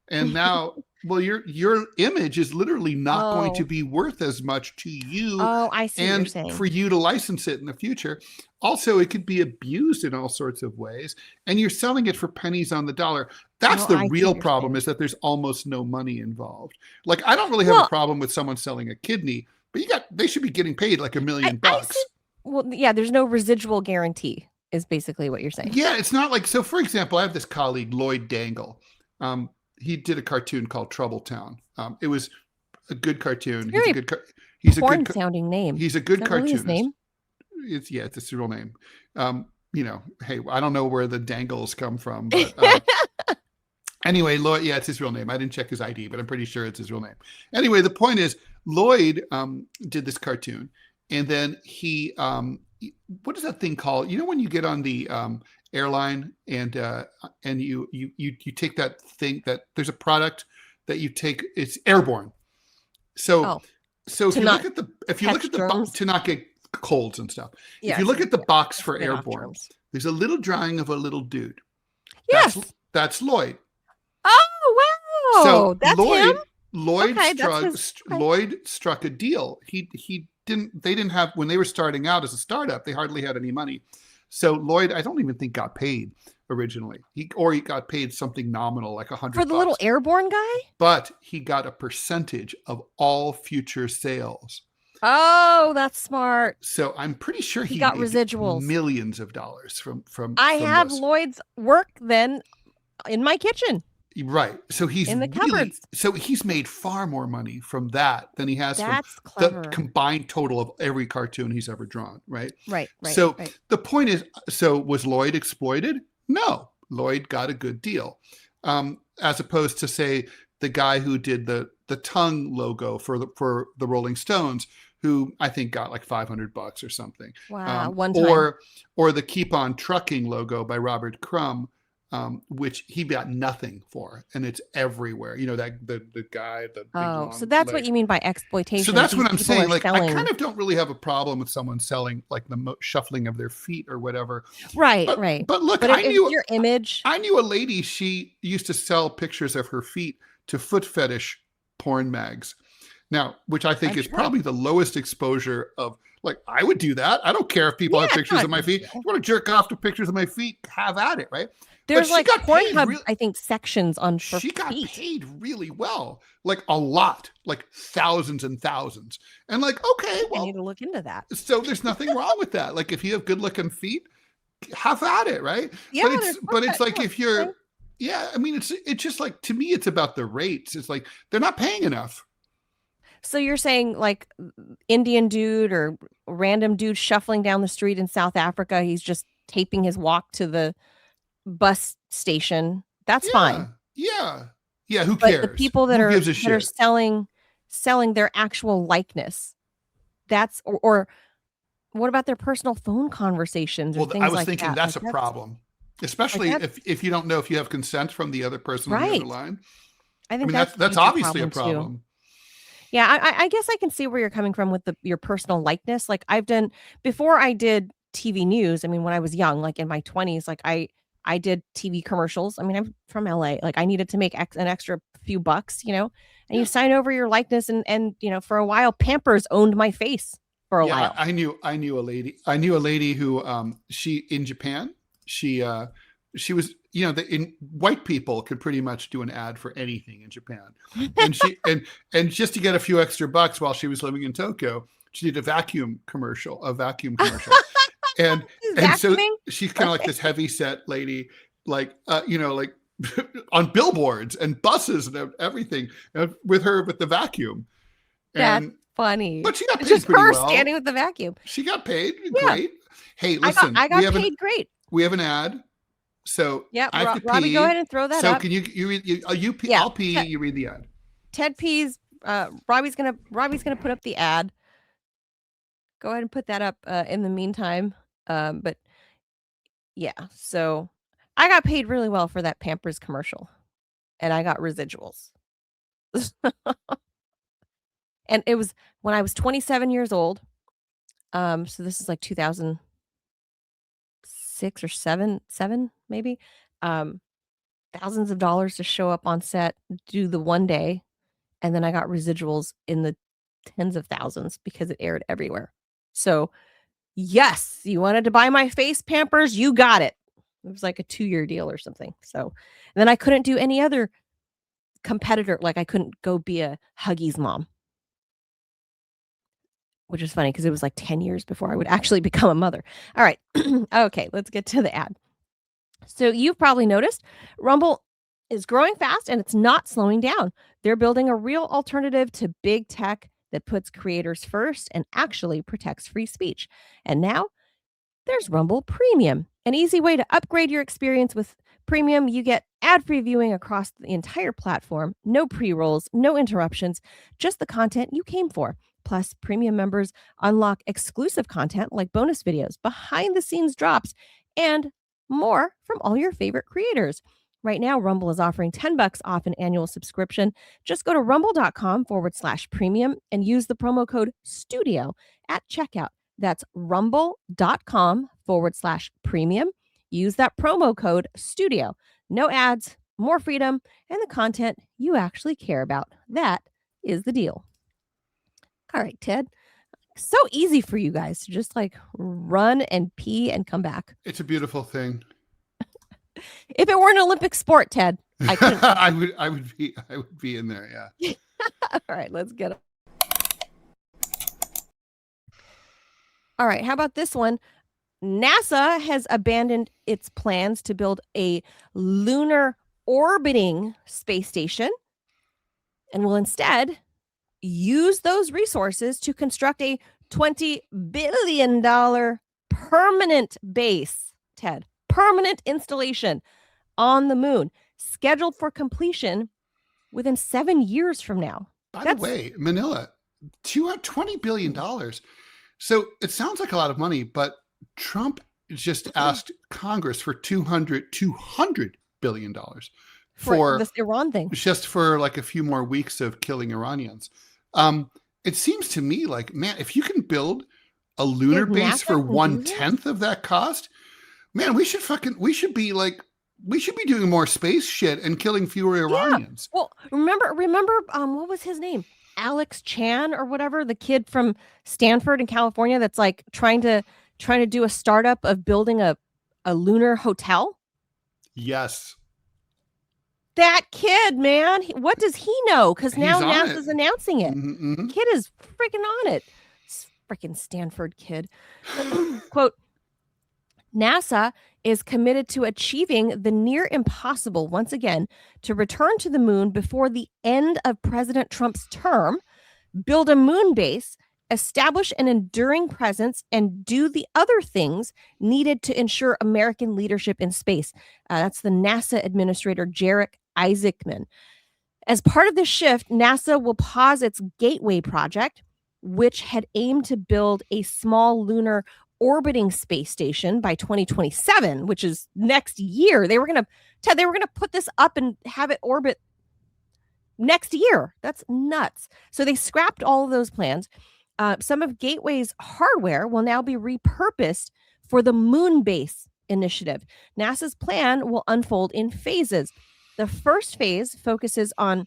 and now well your image is literally not going to be worth as much to you. Oh, I see what you're saying. For you to license it in the future. Also, it could be abused in all sorts of ways, and you're selling it for pennies on the dollar. That's the real problem, is that there's almost no money involved. Like, I don't really have a problem with someone selling a kidney, but they should be getting paid like $1 million bucks. Well, yeah, there's no residual guarantee is basically what you're saying. Yeah, it's not like, so for example, I have this colleague, Lloyd Dangle. he did a cartoon called Trouble Town. It was a good cartoon. It's He's a porn good sounding name. He's a good Is that cartoonist. really his name? It's his real name. Hey, I don't know where the dangles come from, but anyway, Lloyd, it's his real name. I didn't check his ID, but I'm pretty sure it's his real name. Anyway, the point is, Lloyd did this cartoon, and then he, what is that thing called? You know, when you get on the airline and you take that thing, that there's a product that you take, it's airborne. So if you look at the to not get colds and stuff. If you look at the box for airborne, there's a little drawing of a little dude. Yes. That's Lloyd. Oh, wow. So that's him? Lloyd struck a deal. They didn't have, when they were starting out as a startup, they hardly had any money. So Lloyd, I don't even think got paid originally. He got paid something nominal, like $100 for the little airborne guy. But he got a percentage of all future sales. Oh, that's smart. So I'm pretty sure he got residuals, millions of dollars from. I have Lloyd's work then in my kitchen. Right. So he's in the cupboards. So he's made far more money from that than he has from clever. The combined total of every cartoon he's ever drawn. Right. Right. So the point is, was Lloyd exploited? No, Lloyd got a good deal. As opposed to, say, the guy who did the tongue logo for the Rolling Stones, who I think got like $500 or something. Wow. One time. Or the Keep On Trucking logo by Robert Crumb, which he got nothing for, and it's everywhere. You know, that the guy, the big long so that's leg. what you mean by exploitation. So that's what I'm saying. Like, I kind of don't really have a problem with someone selling like the shuffling of their feet or whatever. Right. But look, I knew your image. I knew a lady. She used to sell pictures of her feet to foot fetish porn mags. Now, which I think is probably the lowest exposure of, like, I would do that. I don't care if people have pictures of my feet. If you want to jerk off to pictures of my feet, have at it, right? There's like Pornhub, I think, sections on for she got feet. paid really well, like a lot, like thousands and thousands. And like, okay, well, I need to look into that. So there's nothing wrong with that. Like, if you have good looking feet, have at it, right? Yeah, but it's like, if you're, I mean, it's just like, to me, it's about the rates. It's like, they're not paying enough. So you're saying like Indian dude or random dude shuffling down the street in South Africa, he's just taping his walk to the bus station. That's fine. Yeah. Who cares? But the people that are selling their actual likeness, that's or what about their personal phone conversations? Or things I was like thinking that's a problem, especially if you don't know if you have consent from the other person on the other line. I mean, that's obviously a problem. Too. Yeah, I guess I can see where you're coming from with your personal likeness. Like, I've done, before I did TV news, I mean, when I was young, like in my 20s, like I did TV commercials. I mean, I'm from LA. Like, I needed to make an extra few bucks, you know, and you sign over your likeness, and you know, for a while, Pampers owned my face for a while. I knew a lady who she, in Japan, she was, you know, in white people could pretty much do an ad for anything in Japan, and she and just to get a few extra bucks while she was living in Tokyo, she did a vacuum commercial, and so she's kind of like this heavy set lady, like you know, like on billboards and buses and everything, with the vacuum. That's funny. But she got paid just pretty her well. Standing with the vacuum. She got paid great. Hey, listen, I got paid great. We have an ad. So I have to Robbie, pee. go ahead and throw that up. So can you pee? I'll pee. You read the ad. Ted pees. Robbie's gonna put up the ad. Go ahead and put that up in the meantime. But yeah, so I got paid really well for that Pampers commercial, and I got residuals. And it was when I was 27 years old. So this is like 2006 or seven maybe. Thousands of dollars to show up on set, do the one day, and then I got residuals in the tens of thousands because it aired everywhere. So yes, you wanted to buy my face Pampers, you got it. It was like a 2-year deal or something. So and then I couldn't do any other competitor, like I couldn't go be a Huggies mom. Which is funny because it was like 10 years before I would actually become a mother. All right. Okay, let's get to the ad. So you've probably noticed Rumble is growing fast and it's not slowing down. They're building a real alternative to big tech that puts creators first and actually protects free speech. And now there's Rumble Premium, an easy way to upgrade your experience with Premium. You get ad-free viewing across the entire platform, no pre-rolls, no interruptions, just the content you came for. Plus, Premium members unlock exclusive content like bonus videos, behind-the-scenes drops, and more from all your favorite creators. Right now, Rumble is offering $10 off an annual subscription. Just go to rumble.com/premium and use the promo code STUDIO at checkout. That's rumble.com/premium. Use that promo code STUDIO. No ads, more freedom, and the content you actually care about. That is the deal. All right, Ted. So easy for you guys to just like run and pee and come back. It's a beautiful thing. If it were an Olympic sport, Ted, I couldn't. I would be in there, yeah. All right, let's get it. All right, how about this one? NASA has abandoned its plans to build a lunar orbiting space station and will instead use those resources to construct a $20 billion permanent base, Ted, permanent installation on the moon, scheduled for completion within 7 years from now. By the way, Manila, $20 billion. So it sounds like a lot of money, but Trump just asked Congress for $200 billion for this Iran thing, just for like a few more weeks of killing Iranians. It seems to me like, man, if you can build a lunar base for 1/10 of that cost, man, we should be doing more space shit and killing fewer Iranians. Well, remember, what was his name? Alex Chan or whatever, the kid from Stanford in California that's like trying to do a startup of building a lunar hotel. Yes. That kid, man, what does he know? Because now NASA's announcing it. Mm-hmm. Kid is freaking on it. Freaking Stanford kid. Quote, NASA is committed to achieving the near impossible once again to return to the moon before the end of President Trump's term, build a moon base, establish an enduring presence, and do the other things needed to ensure American leadership in space. That's the NASA Administrator Jarek Isaacman. As part of this shift, NASA will pause its Gateway project, which had aimed to build a small lunar orbiting space station by 2027, which is next year. They were going to put this up and have it orbit next year. That's nuts. So they scrapped all of those plans. Some of Gateway's hardware will now be repurposed for the moon base initiative. NASA's plan will unfold in phases. The first phase focuses on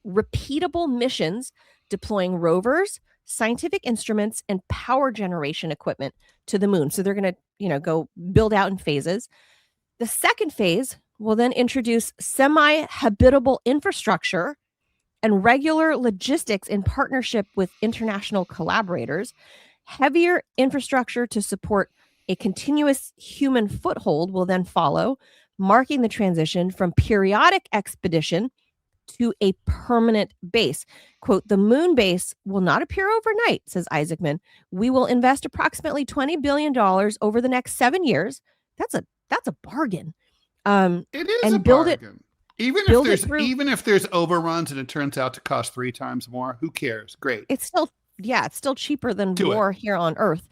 repeatable missions, deploying rovers, scientific instruments, and power generation equipment to the moon. So they're going to, go build out in phases. The second phase will then introduce semi-habitable infrastructure and regular logistics in partnership with international collaborators. Heavier infrastructure to support a continuous human foothold will then follow, marking the transition from periodic expedition to a permanent base. Quote, the moon base will not appear overnight, says Isaacman. We will invest approximately $20 billion over the next 7 years. That's a bargain. It is and a build bargain. Even if there's overruns and it turns out to cost 3 times more, who cares? Great. It's still cheaper than war here on Earth.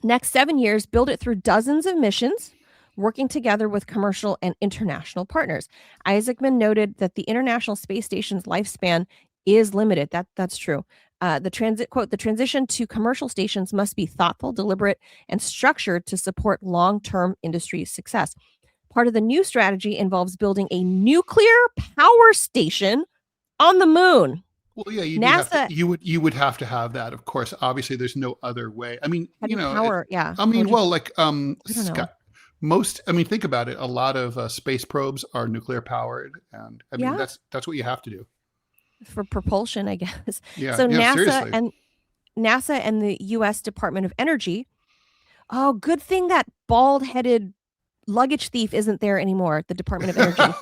Next 7 years, build it through dozens of missions, working together with commercial and international partners. Isaacman noted that the International Space Station's lifespan is limited. That's true. The transition to commercial stations must be thoughtful, deliberate, and structured to support long-term industry success. Part of the new strategy involves building a nuclear power station on the moon. Well, yeah, you would have to have that, of course. Obviously, there's no other way. I mean, power, think about it. A lot of space probes are nuclear powered, and that's what you have to do for propulsion, I guess. Yeah. So NASA and the U.S. Department of Energy. Oh, good thing that bald-headed luggage thief isn't there anymore at the Department of Energy?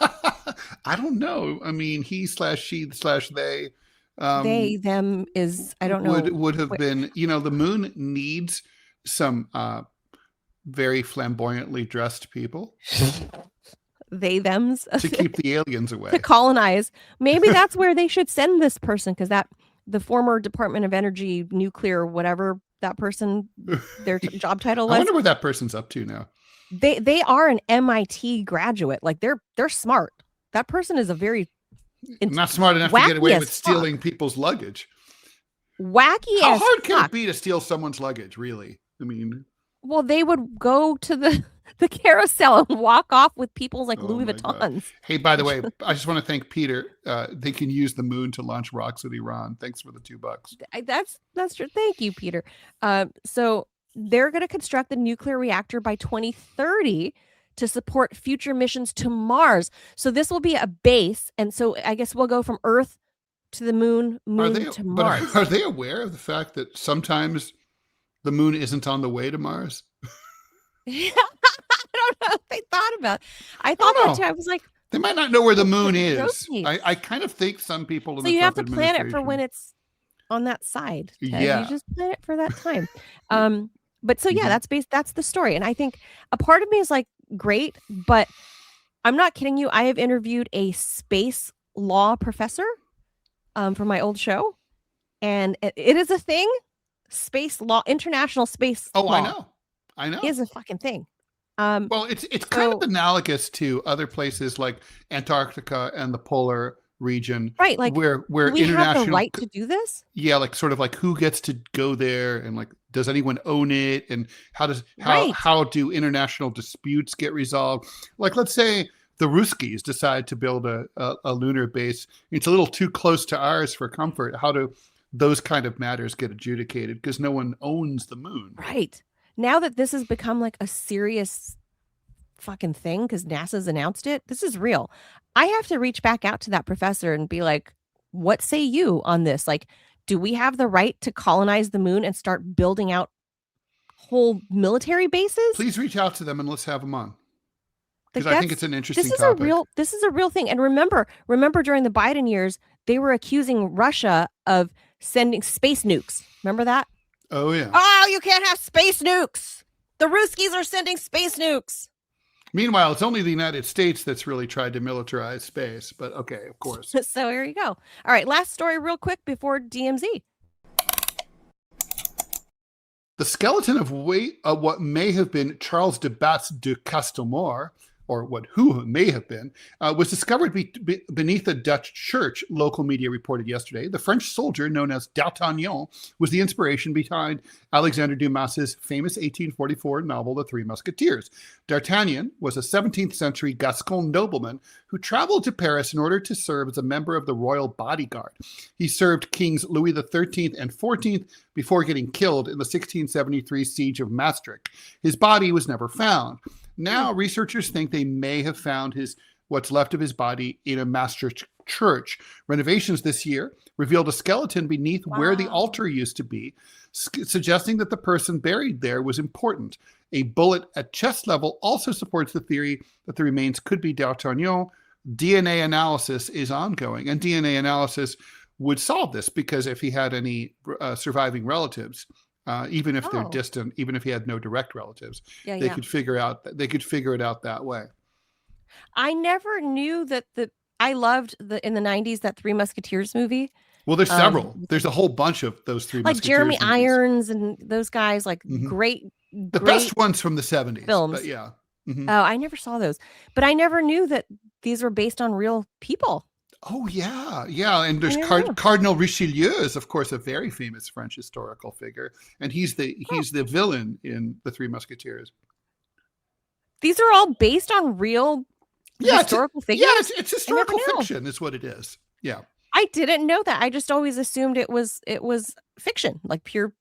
I don't know. I mean, he/she/they. They, them is, I don't know. Would have been, the moon needs some very flamboyantly dressed people They, thems. to keep the aliens away. To colonize. Maybe that's where they should send this person, because the former Department of Energy, nuclear, whatever that person, their job title was. I wonder what that person's up to now. They are an MIT graduate. Like they're smart. That person is a very not smart enough to get away with stealing people's luggage. Wacky. How hard can it be to steal someone's luggage, really? I mean, well, they would go to the carousel and walk off with people's Louis Vuittons. Hey, by the way, I just want to thank Peter. They can use the moon to launch rocks at Iran. Thanks for the $2. That's true. Thank you, Peter. So they're going to construct the nuclear reactor by 2030 to support future missions to Mars. So this will be a base. And so I guess we'll go from Earth to the moon to Mars. But are they aware of the fact that sometimes the moon isn't on the way to Mars? I don't know if they thought about it. I thought that too. I was like, they might not know where the moon is. I kind of think some people in the you have to plan it for when it's on that side. Ted. Yeah. You just plan it for that time. But so, yeah, that's the story. And I think a part of me is like, great, but I'm not kidding you. I have interviewed a space law professor for my old show. And it is a thing. Space law, international space law. I know. Is a fucking thing. Well, it's kind of analogous to other places like Antarctica and the polar region, right? Like where we have the right to do this. Yeah, like sort of like who gets to go there, and like does anyone own it, and how do international disputes get resolved? Like, let's say the Ruskies decide to build a lunar base. It's a little too close to ours for comfort. How do those kind of matters get adjudicated? Because no one owns the moon, right? Now that this has become like a serious fucking thing because NASA's announced it, this is real. I have to reach back out to that professor and be like, what say you on this? Like, do we have the right to colonize the moon and start building out whole military bases? Please reach out to them and let's have them on. Because I think it's an interesting topic. This is a real thing. And remember during the Biden years, they were accusing Russia of sending space nukes. Remember that? Oh, yeah. Oh, you can't have space nukes. The Ruskies are sending space nukes. Meanwhile, it's only the United States that's really tried to militarize space. But okay, of course. So here you go. All right, last story real quick before DMZ. The skeleton of what may have been Charles de Batz de Castelmore, or who may have been, was discovered beneath a Dutch church, local media reported yesterday. The French soldier known as D'Artagnan was the inspiration behind Alexandre Dumas's famous 1844 novel, The Three Musketeers. D'Artagnan was a 17th century Gascon nobleman who traveled to Paris in order to serve as a member of the royal bodyguard. He served Kings Louis XIII and XIV before getting killed in the 1673 siege of Maastricht. His body was never found. Now, researchers think they may have found what's left of his body in a Maastricht church. Renovations this year revealed a skeleton beneath where the altar used to be, suggesting that the person buried there was important. A bullet at chest level also supports the theory that the remains could be D'Artagnan. DNA analysis is ongoing, and DNA analysis would solve this because if he had any surviving relatives, even if they're distant, even if he had no direct relatives, they could figure it out that way. I never knew that I loved in the 90s that Three Musketeers movie. Well, there's several. There's a whole bunch of those Three Musketeers. Like Jeremy movies. Irons and those guys, like great. The best ones from the 70s. Films. But yeah. Mm-hmm. Oh, I never saw those. But I never knew that these were based on real people. Oh, yeah. Yeah. And there's Cardinal Richelieu is, of course, a very famous French historical figure. And he's the villain in The Three Musketeers. These are all based on real historical figures? Yeah, it's historical fiction is what it is. Yeah. I didn't know that. I just always assumed it was fiction, like pure.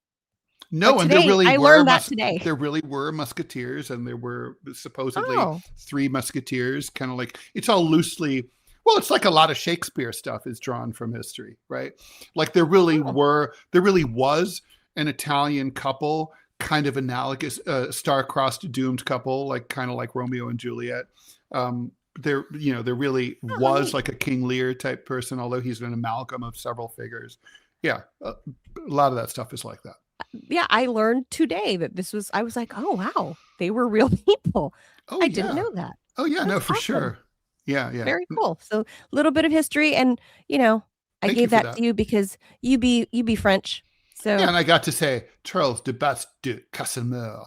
No, and I learned that today. There really were musketeers, and there were supposedly three musketeers, kind of like, it's all loosely. Well, it's like a lot of Shakespeare stuff is drawn from history, right? Like there really was an Italian couple kind of analogous, star-crossed doomed couple, like kind of like Romeo and Juliet. There really was like a King Lear type person, although he's an amalgam of several figures. Yeah, a lot of that stuff is like that. Yeah, I learned today that this was. I was like, oh wow, they were real people. Oh, I didn't know that. Oh yeah, That's no, for awesome. sure. Yeah. Very cool. So a little bit of history, and I gave that to you because you be French. So yeah, and I got to say Charles de Batz de Casimir.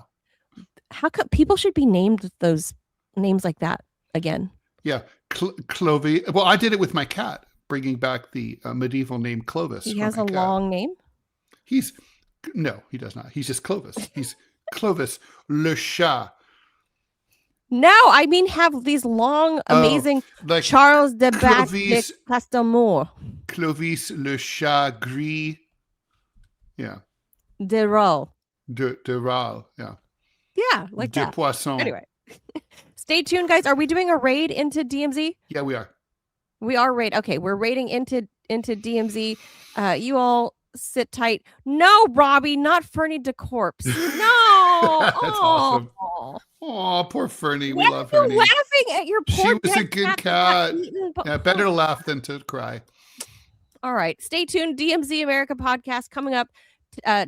How come people should be named with those names like that again? Yeah, Clovis. Well, I did it with my cat, bringing back the medieval name Clovis. He has a long name. No, he does not. He's just Clovis. He's Clovis le chat. No, I mean have these long, amazing like Charles de Batz de Casimir. Clovis le chat gris. Yeah. De Rau. De Rau. Yeah. Yeah, like de that. Poisson. Anyway, stay tuned, guys. Are we doing a raid into DMZ? Yeah, we are. We are raid. Okay, we're raiding into DMZ. You all sit tight. No, Robbie, not Fernie de Corpse. No. That's awesome. Oh, poor Fernie. We love Fernie. Laughing at your poor She was a good cat. Yeah, better to laugh than to cry. All right. Stay tuned. DMZ America podcast coming up.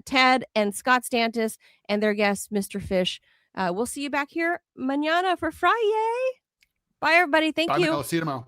Ted and Scott Stantis and their guest, Mr. Fish. We'll see you back here mañana for Friday. Bye, everybody. Thank you. I'll see you tomorrow.